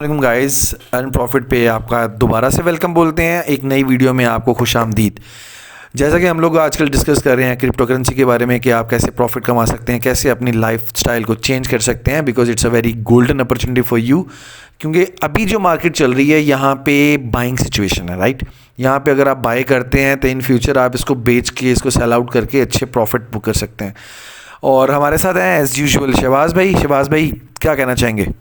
वालेकुम guys, earn profit पे आपका दोबारा से वेलकम बोलते हैं। एक नई वीडियो में आपको खुशामदीद। जैसा कि हम लोग आजकल डिस्कस कर रहे हैं क्रिप्टो करेंसी के बारे में कि आप कैसे प्रॉफिट कमा सकते हैं, कैसे अपनी लाइफ स्टाइल को चेंज कर सकते हैं, because it's a very golden opportunity for you. क्योंकि अभी जो मार्केट चल रही है यहाँ पे बाइंग सिचुएशन है, राइट। यहाँ पे अगर आप बाय करते हैं तो इन फ्यूचर आप इसको बेच के, इसको सेल आउट करके अच्छे प्रॉफिट बुक कर सकते हैं। और हमारे साथ हैं एज़ यूजुअल शहबाज भाई। शहबाज भाई, क्या कहना चाहेंगे?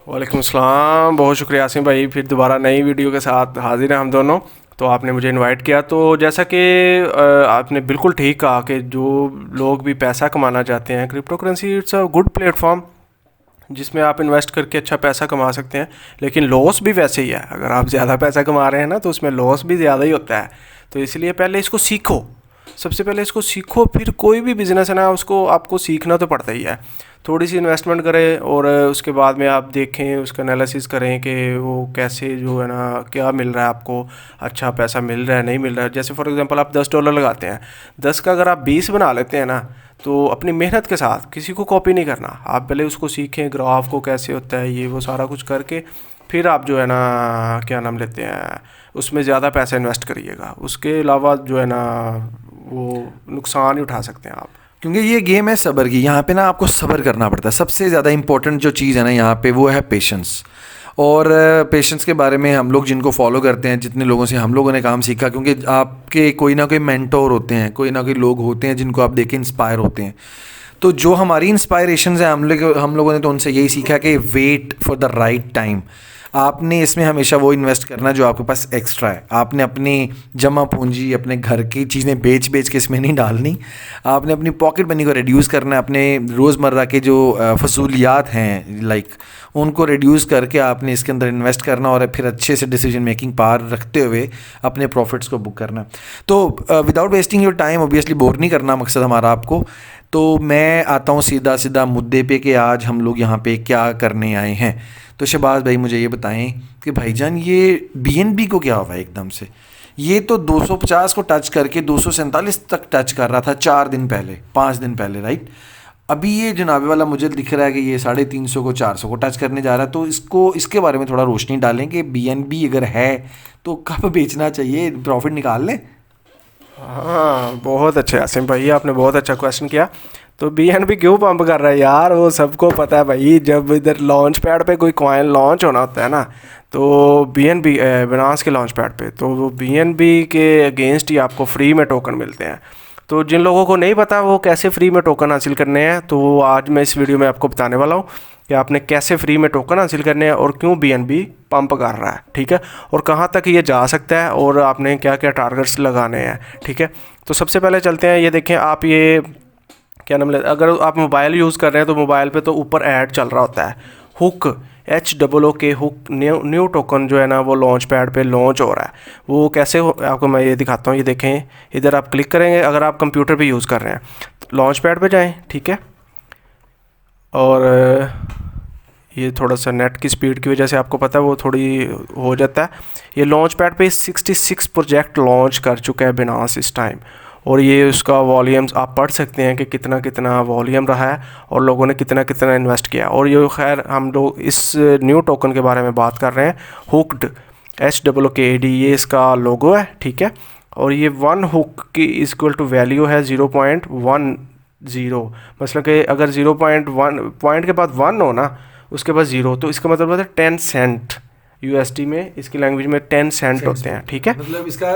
वालेकुम सलाम, बहुत शुक्रिया आसिम भाई, फिर दोबारा नई वीडियो के साथ हाजिर हैं हम दोनों। तो आपने मुझे इनवाइट किया, तो जैसा कि आपने बिल्कुल ठीक कहा कि जो लोग भी पैसा कमाना चाहते हैं, crypto currency it's a good platform जिसमें आप इन्वेस्ट करके अच्छा पैसा कमा सकते हैं। लेकिन लॉस भी वैसे ही है, अगर आप ज़्यादा पैसा कमा रहे हैं ना तो उसमें लॉस भी ज़्यादा ही होता है। तो इसलिए पहले इसको सीखो, सबसे पहले इसको सीखो, फिर कोई भी बिज़नेस है ना उसको आपको सीखना तो पड़ता ही है। थोड़ी सी इन्वेस्टमेंट करें और उसके बाद में आप देखें, उसका एनालिसिस करें कि वो कैसे जो है ना क्या मिल रहा है आपको, अच्छा पैसा मिल रहा है नहीं मिल रहा है। जैसे फॉर एग्जांपल आप $10 लगाते हैं, 10 का अगर आप 20 बना लेते हैं ना, तो अपनी मेहनत के साथ, किसी को कॉपी नहीं करना, आप पहले उसको सीखें, ग्राफ को कैसे होता है ये वो सारा कुछ करके फिर आप जो है ना क्या नाम लेते हैं उसमें ज़्यादा पैसा इन्वेस्ट करिएगा। उसके अलावा जो है ना वो नुकसान ही उठा सकते हैं आप, क्योंकि ये गेम है सब्र की। यहाँ पे ना आपको सब्र करना पड़ता है। सबसे ज़्यादा इंपॉर्टेंट जो चीज़ है ना यहाँ पे वो है पेशेंस। और पेशेंस के बारे में हम लोग जिनको फॉलो करते हैं, जितने लोगों से हम लोगों ने काम सीखा, क्योंकि आपके कोई ना कोई मेंटोर होते हैं, कोई ना कोई लोग होते हैं जिनको आप देख के इंस्पायर होते हैं। तो जो हमारी इंस्पायरेशंस हैं, हम लोगों ने तो उनसे यही सीखा कि wait for the right time. आपने इसमें हमेशा वो इन्वेस्ट करना जो आपके पास एक्स्ट्रा है। आपने अपनी जमा पूंजी, अपने घर की चीज़ें बेच बेच के इसमें नहीं डालनी। आपने अपनी पॉकेट मनी को रिड्यूस करना है। अपने रोज़मर्रा के जो फसूलियात हैं उनको रिड्यूस करके आपने इसके अंदर इन्वेस्ट करना और फिर अच्छे से डिसीजन मेकिंग पावर रखते हुए अपने प्रॉफिट्स को बुक करना। तो without wasting your time, obviously bore नहीं करना मकसद हमारा आपको। तो मैं आता हूँ सीधा सीधा मुद्दे पे कि आज हम लोग यहाँ पे क्या करने आए हैं। तो शहबाज भाई मुझे ये बताएं कि भाईजान ये BNB को क्या हुआ एकदम से? ये तो 250 को टच करके 247 तक टच कर रहा था 4 दिन पहले, 5 दिन पहले, राइट। अभी ये जनाबे वाला मुझे दिख रहा है कि ये 350 को 400 को टच करने जा रहा है। तो इसके बारे में थोड़ा रोशनी डालें कि BNB अगर है तो कब बेचना चाहिए, प्रॉफिट निकाल लें। हाँ बहुत अच्छे आसिम भाई, आपने बहुत अच्छा क्वेश्चन किया। तो BNB क्यों पंप कर रहा है यार, वो सबको पता है भाई। जब इधर लॉन्च पैड पे कोई कॉइन लॉन्च होना होता है ना, तो BNB बिनांस के लॉन्च पैड पे, तो वो BNB के अगेंस्ट ही आपको फ्री में टोकन मिलते हैं। तो जिन लोगों को नहीं पता वो कैसे फ्री में टोकन हासिल करने हैं, तो आज मैं इस वीडियो में आपको बताने वाला हूँ कि आपने कैसे फ्री में टोकन हासिल करने हैं और क्यों BNB पंप कर रहा है, ठीक है, और कहाँ तक ये जा सकता है और आपने क्या क्या टारगेट्स लगाने हैं, ठीक है। तो सबसे पहले चलते हैं, ये देखें आप, ये क्या नाम लेते, अगर आप मोबाइल यूज़ कर रहे हैं तो मोबाइल पे तो ऊपर ऐड चल रहा होता है, hook HOOK hook new token जो है ना वो लॉन्च पैड पे लॉन्च हो रहा है। वो कैसे आपको मैं ये दिखाता हूँ। ये देखें, इधर आप क्लिक करेंगे, अगर आप कंप्यूटर पे यूज़ कर रहे हैं तो लॉन्च पैड पे जाएं, ठीक है। और ये थोड़ा सा नेट की स्पीड की वजह से आपको पता है वो थोड़ी हो जाता है। ये लॉन्च पैड पे 66 प्रोजेक्ट लॉन्च कर चुका है बिनांस इस टाइम, और ये उसका वॉल्यूम्स आप पढ़ सकते हैं कि कितना कितना वॉल्यूम रहा है और लोगों ने कितना कितना इन्वेस्ट किया। और ये खैर हम लोग इस न्यू टोकन के बारे में बात कर रहे हैं, हुक्ड HOOKED, ये इसका लोगो है, ठीक है। और ये 1 हुक की इक्वल टू वैल्यू है 0.10, मतलब कि अगर 0.1 पॉइंट के बाद 1 हो ना, उसके बाद 0, तो इसका मतलब होता है 10 सेंट। USD में, इसकी लैंग्वेज में 10 सेंट होते हैं, ठीक है। मतलब इसका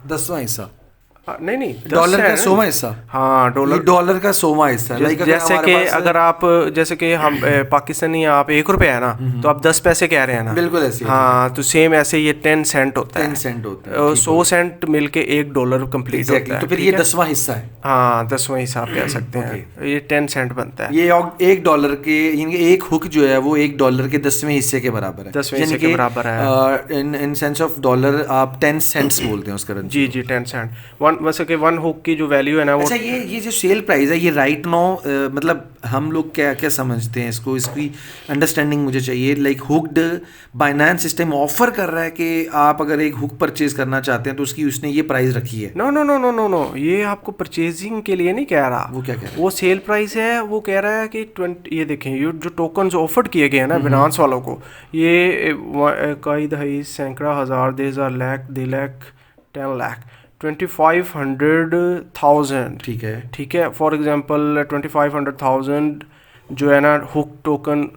10वां हिस्सा नहीं डॉलर का 100वां हिस्सा। हाँ डॉलर का 100वां हिस्सा। जैसे कि अगर आप, जैसे कि हम पाकिस्तानी, आप 1 रुपया है ना, तो आप 10 पैसे कह रहे हैं ना, बिल्कुल ऐसे। हाँ, तो सेम ऐसे ये 10 सेंट होता है। 10 सेंट होता है, 100 सेंट मिलके $1 कंप्लीट होता है। तो फिर ये 10वां हिस्सा है। हाँ 10वां हिस्सा आप कह सकते हैं। ये 10 सेंट बनता है। ये $1 के, यानी एक हुक जो है वो $1 के 10वें हिस्से के बराबर है। 10वें हिस्से के बराबर है। इन सेंस ऑफ डॉलर आप 10 सेंट्स बोलते हैं उसका। जी 10 सेंट। वैसे कि वन हुक की जो वैल्यू है ना वो। अच्छा, ये जो सेल प्राइस है ये राइट नाउ मतलब हम लोग क्या क्या समझते हैं इसको, इसकी अंडरस्टैंडिंग मुझे चाहिए। Like hooked Binance system offer कर रहा है कि आप अगर एक हुक परचेज करना चाहते हैं तो उसकी उसने ये प्राइस रखी है। No no no no no no, ये आपको परचेजिंग के लिए नहीं कह रहा। वो क्या कह रहा है? वो सेल प्राइस है। वो कह रहा है कि 20, ये देखें ये जो टोकन्स ऑफर किए गए हैं ना बिनांस वालों को, ये कई दहाई सैकड़ा हज़ार 1000 लाख 10 लाख 2500,000। ठीक है, ठीक है, फॉर एग्जांपल 2500,000 जो है ना हुक टोकन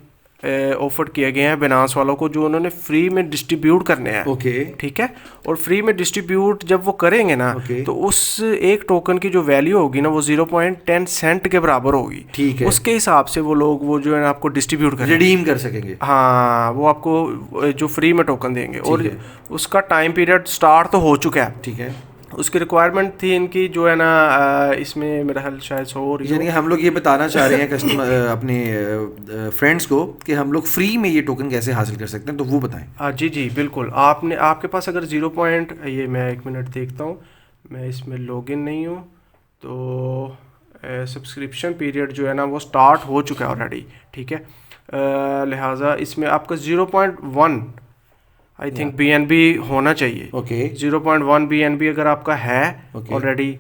ऑफर किए गए हैं बिनांस वालों को, जो उन्होंने फ्री में डिस्ट्रीब्यूट करने हैं। ओके, ठीक है, और फ्री में डिस्ट्रीब्यूट जब वो करेंगे ना तो उस एक टोकन की जो वैल्यू होगी ना वो 0.10 सेंट के बराबर होगी। ठीक है, उसके हिसाब से वो लोग वो जो है ना आपको डिस्ट्रीब्यूट करेंगे, रिडीम कर सकेंगे। हाँ, वो आपको जो फ्री में टोकन देंगे। और उसका टाइम पीरियड स्टार्ट तो हो चुका है। ठीक है, उसकी रिक्वायरमेंट थी इनकी जो है ना इसमें मेरा ख्याल शायद हो रही है। यानी हम लोग ये बताना चाह रहे हैं कस्टमर अपने फ्रेंड्स को कि हम लोग फ्री में ये टोकन कैसे हासिल कर सकते हैं, तो वो बताएं। जी जी बिल्कुल। आपने आपके पास अगर 0 पॉइंट, ये मैं 1 मिनट देखता हूँ, मैं इसमें लॉगिन नहीं हूँ, तो सब्सक्रिप्शन पीरियड जो है ना वो स्टार्ट हो चुका है ऑलरेडी। ठीक है, लिहाजा इसमें आपका 0.1 आई थिंक BNB होना चाहिए। ओके, 0.1 BNB अगर आपका है ऑलरेडी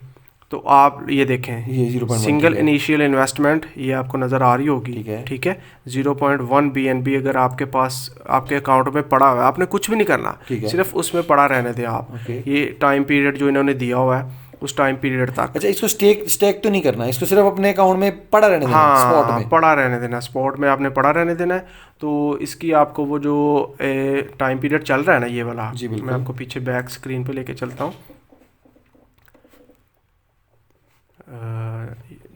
तो आप ये देखें, ये 0.1 सिंगल इनिशियल इन्वेस्टमेंट ये आपको नज़र आ रही होगी। ठीक है, 0.1 BNB अगर आपके पास आपके अकाउंट में पड़ा हुआ है, आपने कुछ भी नहीं करना, सिर्फ उसमें पड़ा रहने दें आप। ये टाइम पीरियड जो इन्होंने दिया हुआ है उस टाइम पीरियड तक। अच्छा, इसको स्टेक तो नहीं करना, इसको सिर्फ अपने अकाउंट में पड़ा रहने देना। हाँ, स्पॉट में पड़ा रहने देना, स्पॉट में आपने पड़ा रहने देना है। तो इसकी आपको वो जो टाइम पीरियड चल रहा है ना ये वाला, मैं आपको पीछे बैक स्क्रीन पे लेके चलता हूँ।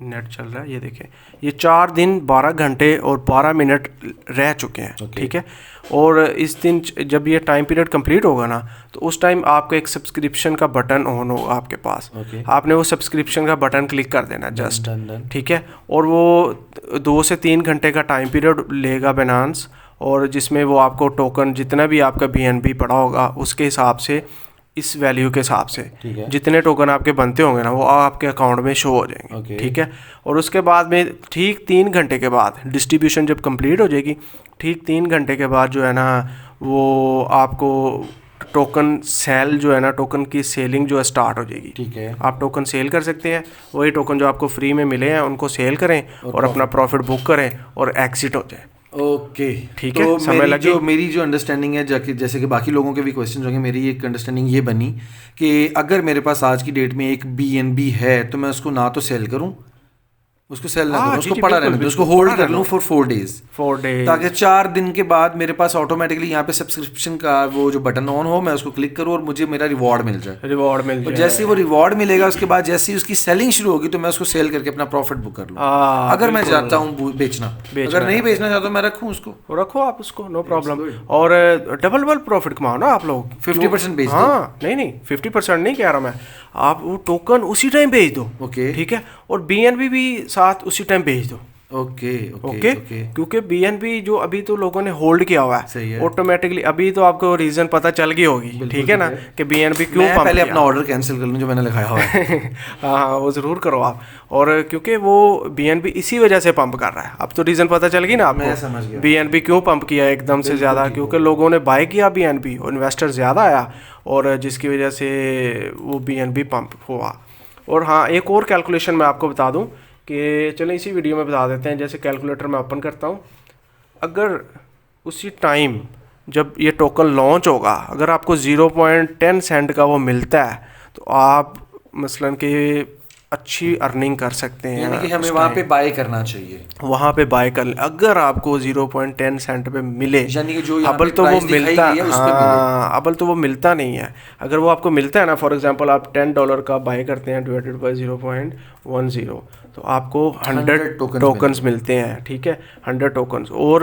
नेट चल रहा है, ये देखें, ये 4 दिन 12 घंटे और 12 मिनट रह चुके हैं। ठीक है, और इस दिन जब ये टाइम पीरियड कंप्लीट होगा ना तो उस टाइम आपका एक सब्सक्रिप्शन का बटन ऑन होगा आपके पास। आपने वो सब्सक्रिप्शन का बटन क्लिक कर देना जस्ट। ठीक है, और वो 2 से 3 घंटे का टाइम पीरियड लेगा बिनांस, और जिसमें वो आपको टोकन जितना भी आपका BNB पड़ा होगा उसके हिसाब से, इस वैल्यू के हिसाब से जितने टोकन आपके बनते होंगे ना वो आपके अकाउंट में शो हो जाएंगे। ठीक है, और उसके बाद में ठीक 3 घंटे के बाद डिस्ट्रीब्यूशन जब कंप्लीट हो जाएगी, ठीक 3 घंटे के बाद जो है ना वो आपको टोकन सेल जो है ना, टोकन की सेलिंग जो है स्टार्ट हो जाएगी। ठीक है, आप टोकन सेल कर सकते हैं, वही टोकन जो आपको फ्री में मिले हैं उनको सेल करें और अपना प्रॉफिट बुक करें और एग्जिट हो जाए। ओके, ठीक है, समय लगे। मेरी जो अंडरस्टैंडिंग है, जैसे कि बाकी लोगों के भी क्वेश्चन होंगे, मेरी एक अंडरस्टैंडिंग ये बनी कि अगर मेरे पास आज की डेट में एक BNB है तो मैं उसको ना तो सेल करूं, उसको सेल ना करूं, उसको पड़ा रहने दूं, उसको होल्ड कर लूं फॉर 4 डेज, ताकि 4 दिन के बाद मेरे पास ऑटोमेटिकली यहाँ पे सब्सक्रिप्शन का वो जो बटन ऑन हो, मैं उसको क्लिक करूँ और मुझे मेरा रिवॉर्ड मिल जाए। और जैसे ही वो रिवॉर्ड मिलेगा उसके बाद जैसे ही उसकी सेलिंग शुरू होगी तो मैं उसको सेल करके अपना प्रॉफिट बुक कर लूँ। अगर मैं चाहता हूँ बेचना, अगर नहीं बेचना चाहता मैं रखूँ उसको, रखो आप उसको, नो प्रॉब्लम। और डबल प्रॉफिट कमाओ ना आप लोग। 50% बेच दो। हाँ, नहीं 50% नहीं कह रहा मैं, आप वो टोकन उसी टाइम भेज दो। ओके, ठीक है, और BNB भी साथ उसी टाइम भेज दो। ओके, क्योंकि BNB जो अभी तो लोगों ने होल्ड किया हुआ है ऑटोमेटिकली, अभी तो आपको रीजन पता चल गई होगी। ठीक है ना, कि BNB क्यों मैं पहले अपना ऑर्डर कैंसिल कर लूं जो मैंने लिखाया हुआ है। हाँ, वो ज़रूर करो आप। और क्योंकि वो BNB इसी वजह से पंप कर रहा है, अब तो रीज़न पता चल गई ना आपको। मैं समझ गया BNB क्यों पंप किया एकदम से ज़्यादा, क्योंकि लोगों ने बाय किया BNB और इन्वेस्टर ज़्यादा आया, और जिसकी वजह से वो BNB पंप हुआ। और हाँ, एक और कैलकुलेशन मैं आपको बता दूं कि चलें इसी वीडियो में बता देते हैं। जैसे कैलकुलेटर मैं ओपन करता हूं, अगर उसी टाइम जब ये टोकन लॉन्च होगा अगर आपको 0.10 सेंट का वो मिलता है तो आप मसलन कि अच्छी अर्निंग कर सकते हैं। यानी कि हमें वहाँ पे बाय करना चाहिए, वहाँ पे बाय कर लें अगर आपको 0.10 सेंट पे मिले। यानी कि जो अबल तो वो मिलता, हाँ, अबल तो वो मिलता नहीं है। अगर वो आपको मिलता है ना, फॉर एग्जांपल आप $10 का बाय करते हैं डिवाइडेड बाय 0.10 तो आपको 100 टोकन्स मिलते हैं। ठीक है, 100 टोकन्स। और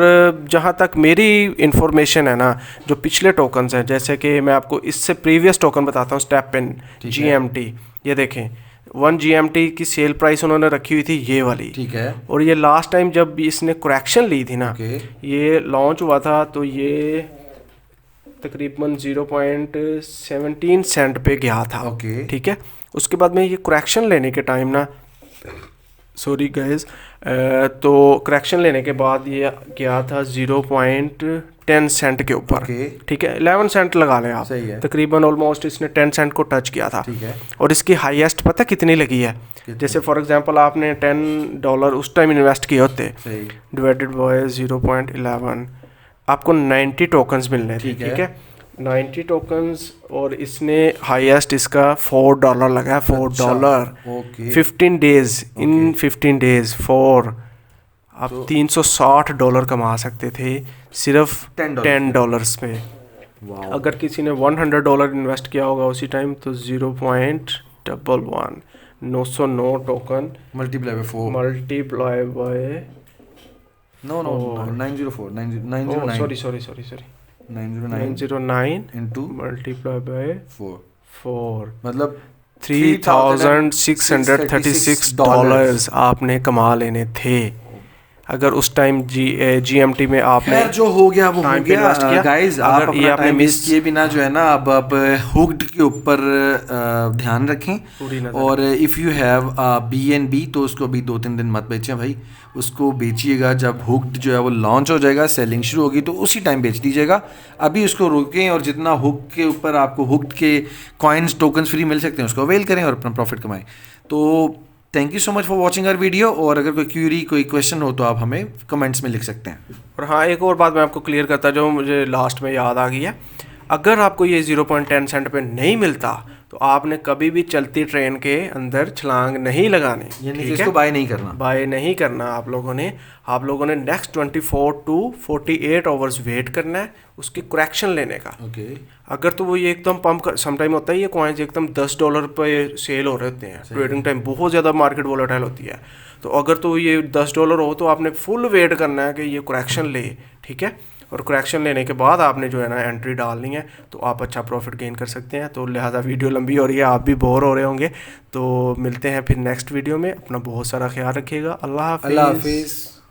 जहाँ तक मेरी इंफॉर्मेशन है ना, जो पिछले टोकन्स हैं, जैसे कि मैं आपको इससे प्रीवियस टोकन बताता हूँ, STEPN GMT, ये देखें 1 GMT की सेल प्राइस उन्होंने रखी हुई थी ये वाली। ठीक है, और ये लास्ट टाइम जब इसने करेक्शन ली थी ना, ये लॉन्च हुआ था तो ये तकरीबन 0.17 सेंट पे गया था। ओके, ठीक है, उसके बाद में ये करेक्शन लेने के टाइम ना, सॉरी गाइस, तो करेक्शन लेने के बाद ये गया था 0.10 सेंट के ऊपर, ठीक है, 11 सेंट लगा लें आप, सही है। तकरीबन ऑलमोस्ट इसने 10 सेंट को टच किया था, ठीक है। और इसकी हाईएस्ट पता कितनी लगी है? जैसे फॉर एग्जांपल आपने $10 उस टाइम इन्वेस्ट किए होते, डिवाइडेड बाय 0.11, आपको 90 टोकन्स मिलने थे, ठीक है, 90 टोकन्स, और इसने हाईएस्ट इसका $4 लगा है, $4, 15 डेज, इन 15 डेज 4, आप तो $360 कमा सकते थे सिर्फ $10 पे। अगर किसी ने $100 इन्वेस्ट किया होगा उसी टाइम तो 0.11, 909 token multiply by 4, multiply by no 904, 909, sorry 909 into multiply by 4, मतलब $3,636 आपने कमा लेने थे अगर उस टाइम GMT में आपने जो हो गया वो हो गया। गाइस आप ये आपने मिस किए बिना जो है ना, अब आप हुक्ड के ऊपर ध्यान रखें, और इफ़ यू हैव BNB तो उसको अभी 2-3 दिन मत बेचें भाई, उसको बेचिएगा जब हुक्ड जो है वो लॉन्च हो जाएगा, सेलिंग शुरू होगी तो उसी टाइम बेच दीजिएगा, अभी उसको रोकें, और जितना हुक के ऊपर आपको हुक्ड के कॉइन्स टोकन्स फ्री मिल सकते हैं उसको अवेल करें और अपना प्रॉफिट कमाएं। तो thank you so much for watching our video, और अगर कोई क्यूरी कोई क्वेश्चन हो तो आप हमें कमेंट्स में लिख सकते हैं। और हाँ, एक और बात मैं आपको क्लियर करता जो मुझे लास्ट में याद आ गई है, अगर आपको ये 0.10 सेंट पे नहीं मिलता तो आपने कभी भी चलती ट्रेन के अंदर छलांग नहीं लगानी, यानी कि इसको बाय नहीं करना आप लोगों ने नेक्स्ट 24 to 48 आवर्स वेट करना है उसकी करेक्शन लेने का। अगर तो वो ये एकदम पंप कर, समटाइम होता है ये कॉइन्स एकदम $10 पे सेल हो रहे होते हैं, ट्रेडिंग टाइम बहुत ज़्यादा मार्केट वोलेटाइल होती है, तो अगर तो ये $10 हो तो आपने फुल वेट करना है कि ये करेक्शन ले, ठीक है, और करेक्शन लेने के बाद आपने जो है ना एंट्री डालनी है, तो आप अच्छा प्रॉफिट गेन कर सकते हैं। तो लिहाजा वीडियो लंबी हो रही है, आप भी बोर हो रहे होंगे, तो मिलते हैं फिर नेक्स्ट वीडियो में। अपना बहुत सारा ख्याल रखिएगा। अल्लाह हाफिज़।